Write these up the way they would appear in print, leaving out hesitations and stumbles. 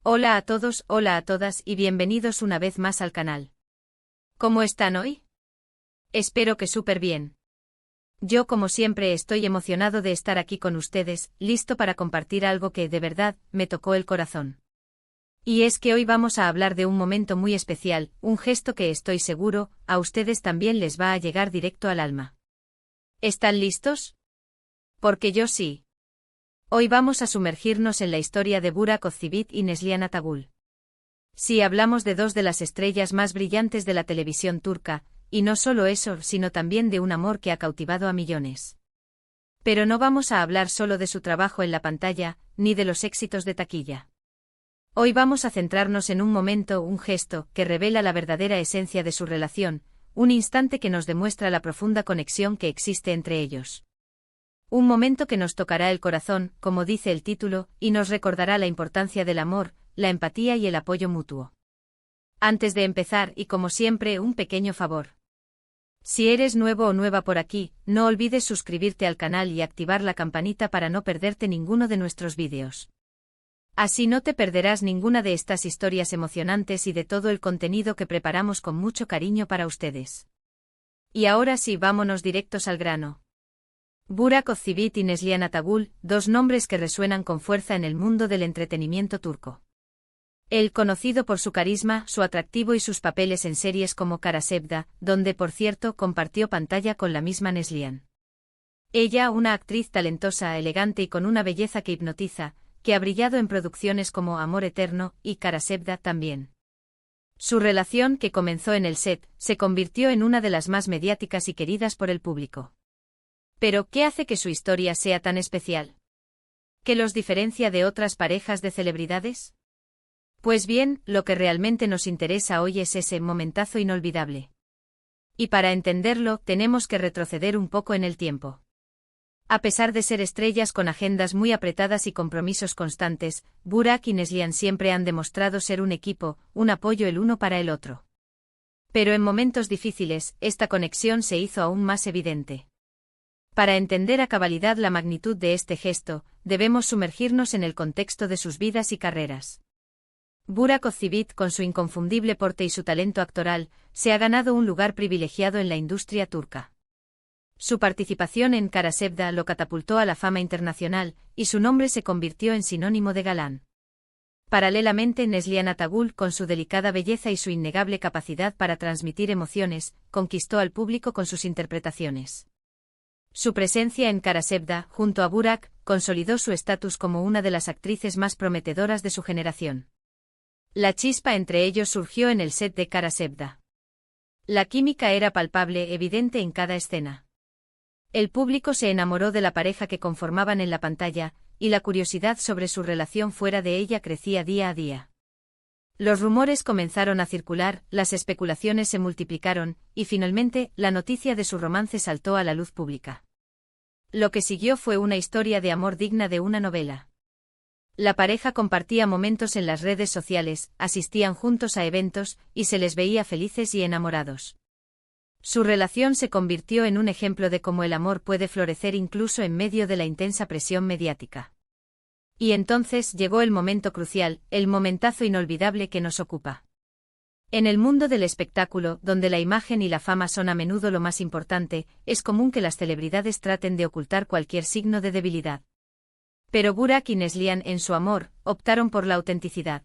Hola a todos, hola a todas y bienvenidos una vez más al canal. ¿Cómo están hoy? Espero que súper bien. Yo como siempre estoy emocionado de estar aquí con ustedes, listo para compartir algo que, de verdad, me tocó el corazón. Y es que hoy vamos a hablar de un momento muy especial, un gesto que estoy seguro, a ustedes también les va a llegar directo al alma. ¿Están listos? Porque yo sí. Hoy vamos a sumergirnos en la historia de Burak Ozçivit y Neslihan Atagül. Sí, hablamos de dos de las estrellas más brillantes de la televisión turca, y no solo eso, sino también de un amor que ha cautivado a millones. Pero no vamos a hablar solo de su trabajo en la pantalla, ni de los éxitos de taquilla. Hoy vamos a centrarnos en un momento, un gesto, que revela la verdadera esencia de su relación, un instante que nos demuestra la profunda conexión que existe entre ellos. Un momento que nos tocará el corazón, como dice el título, y nos recordará la importancia del amor, la empatía y el apoyo mutuo. Antes de empezar, y como siempre, un pequeño favor. Si eres nuevo o nueva por aquí, no olvides suscribirte al canal y activar la campanita para no perderte ninguno de nuestros vídeos. Así no te perderás ninguna de estas historias emocionantes y de todo el contenido que preparamos con mucho cariño para ustedes. Y ahora sí, vámonos directos al grano. Burak Ozçivit y Neslihan Atagül, dos nombres que resuenan con fuerza en el mundo del entretenimiento turco. Él conocido por su carisma, su atractivo y sus papeles en series como Kara Sevda, donde por cierto compartió pantalla con la misma Neslihan. Ella, una actriz talentosa, elegante y con una belleza que hipnotiza, que ha brillado en producciones como Amor Eterno y Kara Sevda también. Su relación, que comenzó en el set, se convirtió en una de las más mediáticas y queridas por el público. Pero, ¿qué hace que su historia sea tan especial? ¿Qué los diferencia de otras parejas de celebridades? Pues bien, lo que realmente nos interesa hoy es ese momentazo inolvidable. Y para entenderlo, tenemos que retroceder un poco en el tiempo. A pesar de ser estrellas con agendas muy apretadas y compromisos constantes, Burak y Neslihan siempre han demostrado ser un equipo, un apoyo el uno para el otro. Pero en momentos difíciles, esta conexión se hizo aún más evidente. Para entender a cabalidad la magnitud de este gesto, debemos sumergirnos en el contexto de sus vidas y carreras. Burak Ozçivit, con su inconfundible porte y su talento actoral, se ha ganado un lugar privilegiado en la industria turca. Su participación en Kara Sevda lo catapultó a la fama internacional, y su nombre se convirtió en sinónimo de galán. Paralelamente, Neslihan Atagül, con su delicada belleza y su innegable capacidad para transmitir emociones, conquistó al público con sus interpretaciones. Su presencia en Kara Sevda, junto a Burak, consolidó su estatus como una de las actrices más prometedoras de su generación. La chispa entre ellos surgió en el set de Kara Sevda. La química era palpable, evidente en cada escena. El público se enamoró de la pareja que conformaban en la pantalla, y la curiosidad sobre su relación fuera de ella crecía día a día. Los rumores comenzaron a circular, las especulaciones se multiplicaron, y finalmente, la noticia de su romance saltó a la luz pública. Lo que siguió fue una historia de amor digna de una novela. La pareja compartía momentos en las redes sociales, asistían juntos a eventos, y se les veía felices y enamorados. Su relación se convirtió en un ejemplo de cómo el amor puede florecer incluso en medio de la intensa presión mediática. Y entonces llegó el momento crucial, el momentazo inolvidable que nos ocupa. En el mundo del espectáculo, donde la imagen y la fama son a menudo lo más importante, es común que las celebridades traten de ocultar cualquier signo de debilidad. Pero Burak y Neslihan, en su amor, optaron por la autenticidad.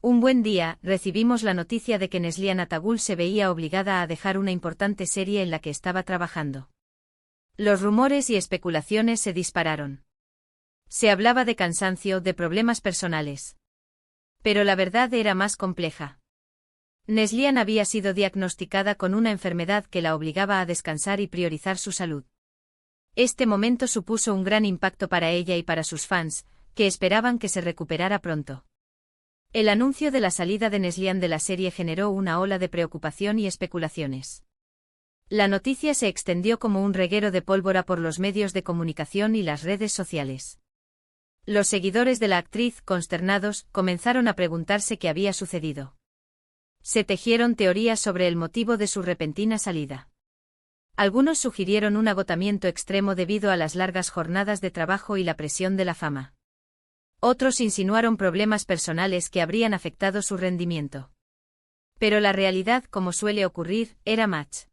Un buen día, recibimos la noticia de que Neslihan Atagül se veía obligada a dejar una importante serie en la que estaba trabajando. Los rumores y especulaciones se dispararon. Se hablaba de cansancio, de problemas personales. Pero la verdad era más compleja. Neslihan había sido diagnosticada con una enfermedad que la obligaba a descansar y priorizar su salud. Este momento supuso un gran impacto para ella y para sus fans, que esperaban que se recuperara pronto. El anuncio de la salida de Neslihan de la serie generó una ola de preocupación y especulaciones. La noticia se extendió como un reguero de pólvora por los medios de comunicación y las redes sociales. Los seguidores de la actriz, consternados, comenzaron a preguntarse qué había sucedido. Se tejieron teorías sobre el motivo de su repentina salida. Algunos sugirieron un agotamiento extremo debido a las largas jornadas de trabajo y la presión de la fama. Otros insinuaron problemas personales que habrían afectado su rendimiento. Pero la realidad, como suele ocurrir, era más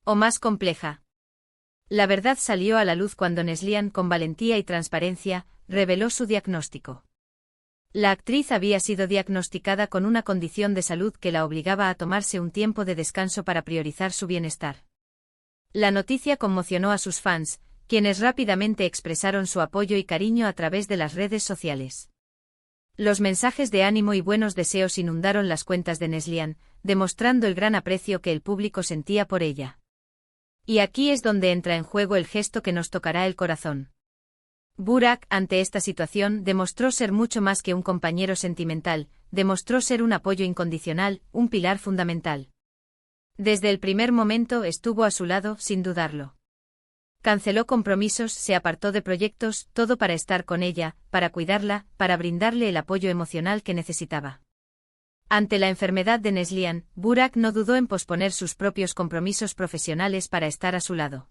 o más compleja. La verdad salió a la luz cuando Neslihan, con valentía y transparencia, reveló su diagnóstico. La actriz había sido diagnosticada con una condición de salud que la obligaba a tomarse un tiempo de descanso para priorizar su bienestar. La noticia conmocionó a sus fans, quienes rápidamente expresaron su apoyo y cariño a través de las redes sociales. Los mensajes de ánimo y buenos deseos inundaron las cuentas de Neslihan, demostrando el gran aprecio que el público sentía por ella. Y aquí es donde entra en juego el gesto que nos tocará el corazón. Burak, ante esta situación, demostró ser mucho más que un compañero sentimental, demostró ser un apoyo incondicional, un pilar fundamental. Desde el primer momento estuvo a su lado, sin dudarlo. Canceló compromisos, se apartó de proyectos, todo para estar con ella, para cuidarla, para brindarle el apoyo emocional que necesitaba. Ante la enfermedad de Neslihan, Burak no dudó en posponer sus propios compromisos profesionales para estar a su lado.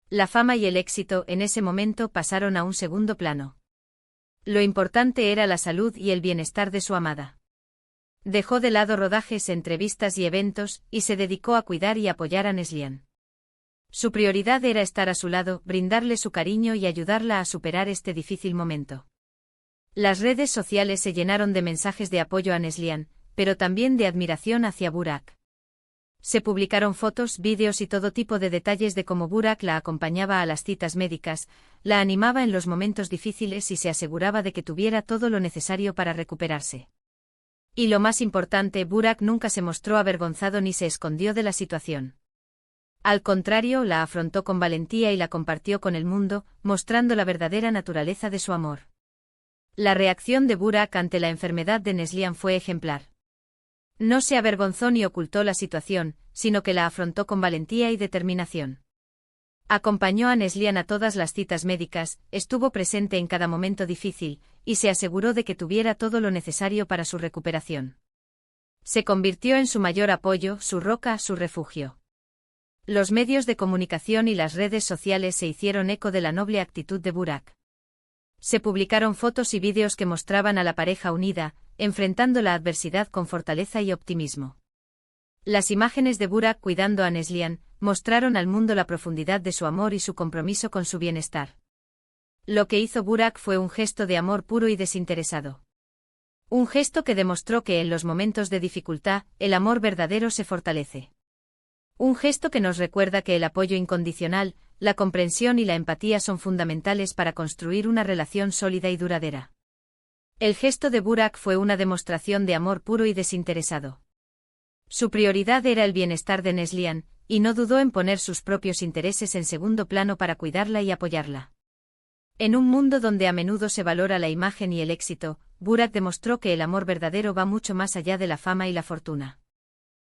La fama y el éxito en ese momento pasaron a un segundo plano. Lo importante era la salud y el bienestar de su amada. Dejó de lado rodajes, entrevistas y eventos, y se dedicó a cuidar y apoyar a Neslihan. Su prioridad era estar a su lado, brindarle su cariño y ayudarla a superar este difícil momento. Las redes sociales se llenaron de mensajes de apoyo a Neslihan, pero también de admiración hacia Burak. Se publicaron fotos, vídeos y todo tipo de detalles de cómo Burak la acompañaba a las citas médicas, la animaba en los momentos difíciles y se aseguraba de que tuviera todo lo necesario para recuperarse. Y lo más importante, Burak nunca se mostró avergonzado ni se escondió de la situación. Al contrario, la afrontó con valentía y la compartió con el mundo, mostrando la verdadera naturaleza de su amor. La reacción de Burak ante la enfermedad de Neslihan fue ejemplar. No se avergonzó ni ocultó la situación, sino que la afrontó con valentía y determinación. Acompañó a Neslihan a todas las citas médicas, estuvo presente en cada momento difícil, y se aseguró de que tuviera todo lo necesario para su recuperación. Se convirtió en su mayor apoyo, su roca, su refugio. Los medios de comunicación y las redes sociales se hicieron eco de la noble actitud de Burak. Se publicaron fotos y vídeos que mostraban a la pareja unida, enfrentando la adversidad con fortaleza y optimismo. Las imágenes de Burak cuidando a Neslihan mostraron al mundo la profundidad de su amor y su compromiso con su bienestar. Lo que hizo Burak fue un gesto de amor puro y desinteresado. Un gesto que demostró que en los momentos de dificultad, el amor verdadero se fortalece. Un gesto que nos recuerda que el apoyo incondicional, la comprensión y la empatía son fundamentales para construir una relación sólida y duradera. El gesto de Burak fue una demostración de amor puro y desinteresado. Su prioridad era el bienestar de Neslihan, y no dudó en poner sus propios intereses en segundo plano para cuidarla y apoyarla. En un mundo donde a menudo se valora la imagen y el éxito, Burak demostró que el amor verdadero va mucho más allá de la fama y la fortuna.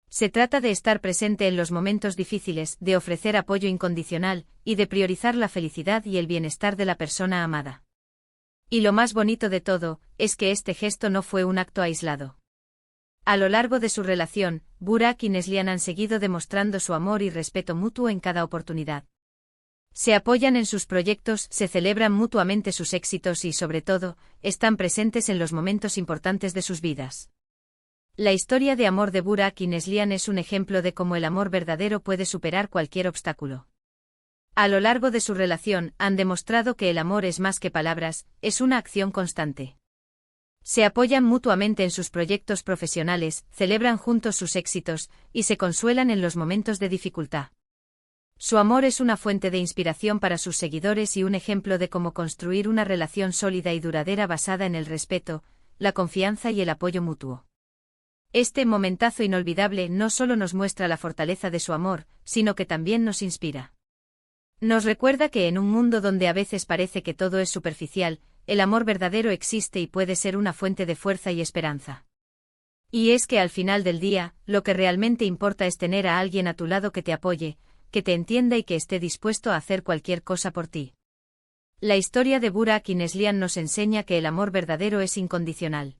Se trata de estar presente en los momentos difíciles, de ofrecer apoyo incondicional, y de priorizar la felicidad y el bienestar de la persona amada. Y lo más bonito de todo, es que este gesto no fue un acto aislado. A lo largo de su relación, Burak y Neslihan han seguido demostrando su amor y respeto mutuo en cada oportunidad. Se apoyan en sus proyectos, se celebran mutuamente sus éxitos y, sobre todo, están presentes en los momentos importantes de sus vidas. La historia de amor de Burak y Neslihan es un ejemplo de cómo el amor verdadero puede superar cualquier obstáculo. A lo largo de su relación, han demostrado que el amor es más que palabras, es una acción constante. Se apoyan mutuamente en sus proyectos profesionales, celebran juntos sus éxitos, y se consuelan en los momentos de dificultad. Su amor es una fuente de inspiración para sus seguidores y un ejemplo de cómo construir una relación sólida y duradera basada en el respeto, la confianza y el apoyo mutuo. Este momentazo inolvidable no solo nos muestra la fortaleza de su amor, sino que también nos inspira. Nos recuerda que en un mundo donde a veces parece que todo es superficial, el amor verdadero existe y puede ser una fuente de fuerza y esperanza. Y es que al final del día, lo que realmente importa es tener a alguien a tu lado que te apoye, que te entienda y que esté dispuesto a hacer cualquier cosa por ti. La historia de Burak y Neslihan nos enseña que el amor verdadero es incondicional.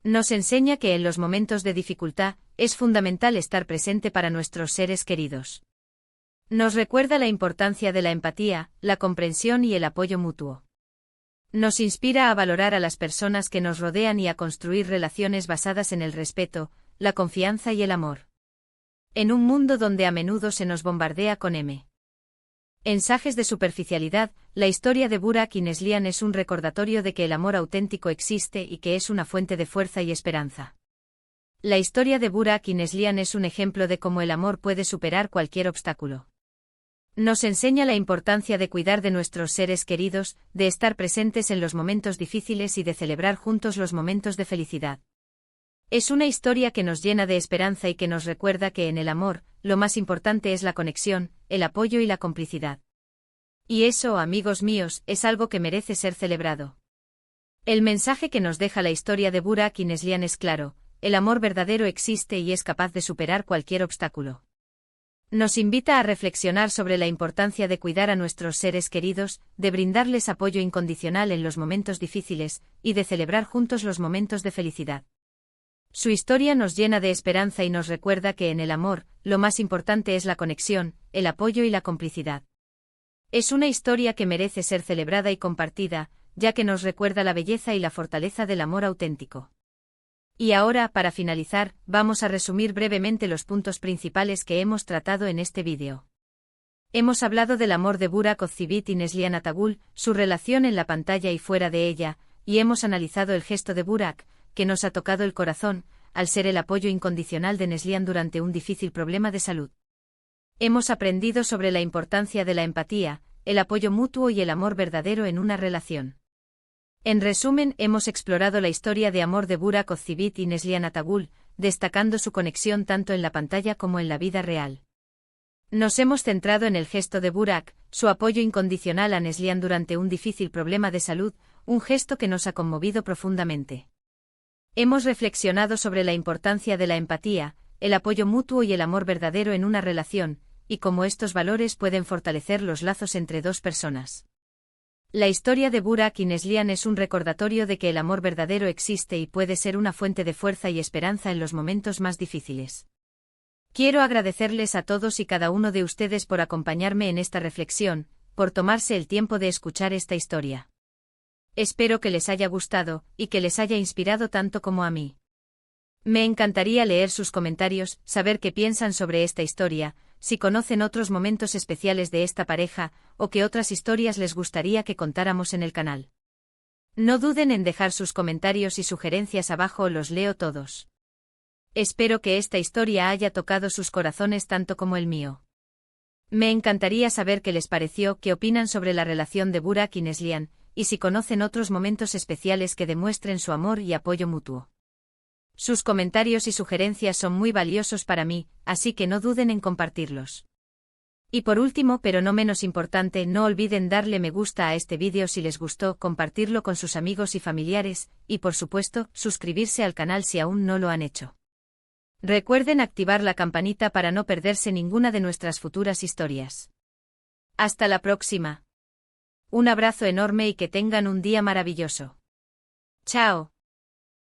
Nos enseña que en los momentos de dificultad, es fundamental estar presente para nuestros seres queridos. Nos recuerda la importancia de la empatía, la comprensión y el apoyo mutuo. Nos inspira a valorar a las personas que nos rodean y a construir relaciones basadas en el respeto, la confianza y el amor. En un mundo donde a menudo se nos bombardea con mensajes de superficialidad, la historia de Burak y Neslihan es un recordatorio de que el amor auténtico existe y que es una fuente de fuerza y esperanza. La historia de Burak y Neslihan es un ejemplo de cómo el amor puede superar cualquier obstáculo. Nos enseña la importancia de cuidar de nuestros seres queridos, de estar presentes en los momentos difíciles y de celebrar juntos los momentos de felicidad. Es una historia que nos llena de esperanza y que nos recuerda que en el amor, lo más importante es la conexión, el apoyo y la complicidad. Y eso, amigos míos, es algo que merece ser celebrado. El mensaje que nos deja la historia de Burak y Neslihan es claro: el amor verdadero existe y es capaz de superar cualquier obstáculo. Nos invita a reflexionar sobre la importancia de cuidar a nuestros seres queridos, de brindarles apoyo incondicional en los momentos difíciles, y de celebrar juntos los momentos de felicidad. Su historia nos llena de esperanza y nos recuerda que en el amor, lo más importante es la conexión, el apoyo y la complicidad. Es una historia que merece ser celebrada y compartida, ya que nos recuerda la belleza y la fortaleza del amor auténtico. Y ahora, para finalizar, vamos a resumir brevemente los puntos principales que hemos tratado en este vídeo. Hemos hablado del amor de Burak Ozceğit y Neslihan Atagül, su relación en la pantalla y fuera de ella, y hemos analizado el gesto de Burak, que nos ha tocado el corazón, al ser el apoyo incondicional de Neslihan durante un difícil problema de salud. Hemos aprendido sobre la importancia de la empatía, el apoyo mutuo y el amor verdadero en una relación. En resumen, hemos explorado la historia de amor de Burak Ozceğit y Neslihan Atagül, destacando su conexión tanto en la pantalla como en la vida real. Nos hemos centrado en el gesto de Burak, su apoyo incondicional a Neslihan durante un difícil problema de salud, un gesto que nos ha conmovido profundamente. Hemos reflexionado sobre la importancia de la empatía, el apoyo mutuo y el amor verdadero en una relación, y cómo estos valores pueden fortalecer los lazos entre dos personas. La historia de Burak y Neslihan es un recordatorio de que el amor verdadero existe y puede ser una fuente de fuerza y esperanza en los momentos más difíciles. Quiero agradecerles a todos y cada uno de ustedes por acompañarme en esta reflexión, por tomarse el tiempo de escuchar esta historia. Espero que les haya gustado, y que les haya inspirado tanto como a mí. Me encantaría leer sus comentarios, saber qué piensan sobre esta historia, si conocen otros momentos especiales de esta pareja, o qué otras historias les gustaría que contáramos en el canal. No duden en dejar sus comentarios y sugerencias abajo, los leo todos. Espero que esta historia haya tocado sus corazones tanto como el mío. Me encantaría saber qué les pareció, qué opinan sobre la relación de Burak y Neslihan, y si conocen otros momentos especiales que demuestren su amor y apoyo mutuo. Sus comentarios y sugerencias son muy valiosos para mí, así que no duden en compartirlos. Y por último, pero no menos importante, no olviden darle me gusta a este vídeo si les gustó, compartirlo con sus amigos y familiares, y por supuesto, suscribirse al canal si aún no lo han hecho. Recuerden activar la campanita para no perderse ninguna de nuestras futuras historias. Hasta la próxima. Un abrazo enorme y que tengan un día maravilloso. Chao.